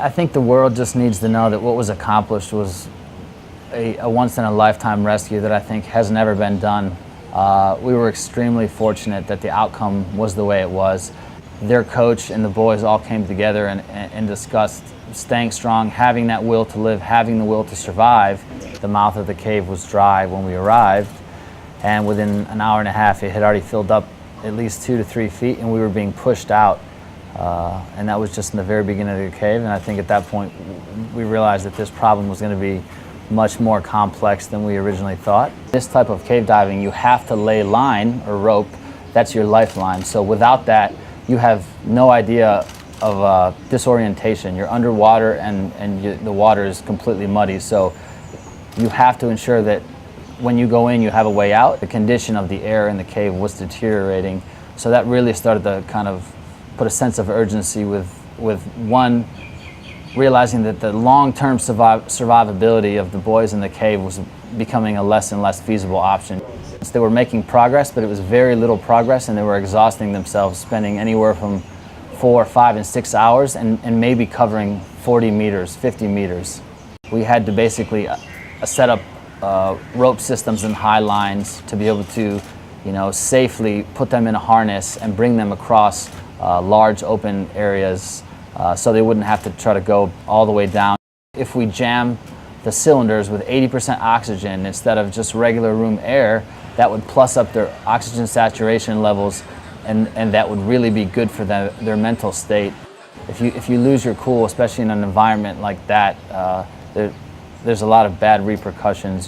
I think the world just needs to know that what was accomplished was a once-in-a-lifetime rescue that I think has never been done. We were extremely fortunate that the outcome was the way it was. Their coach and the boys all came together and discussed staying strong, having that will to live, having the will to survive. The mouth of the cave was dry when we arrived, and within an hour and a half it had already filled up at least 2 to 3 feet, and we were being pushed out. And that was just in the very beginning of the cave, and I think at that point we realized that this problem was going to be much more complex than we originally thought. This type of cave diving, you have to lay line or rope. That's your lifeline. So without that, you have no idea of disorientation. You're underwater and the water is completely muddy. So you have to ensure that when you go in, you have a way out. The condition of the air in the cave was deteriorating. So that really started to kind of put a sense of urgency with one, realizing that the long-term survivability of the boys in the cave was becoming a less and less feasible option. They were making progress, but it was very little progress, and they were exhausting themselves, spending anywhere from 4, 5, and 6 hours and maybe covering 40 meters, 50 meters. We had to basically set up rope systems and high lines to be able to, safely put them in a harness and bring them across large open areas so they wouldn't have to try to go all the way down. If we jam the cylinders with 80% oxygen instead of just regular room air, that would plus up their oxygen saturation levels, and that would really be good for their mental state. If you lose your cool, especially in an environment like that, there's a lot of bad repercussions,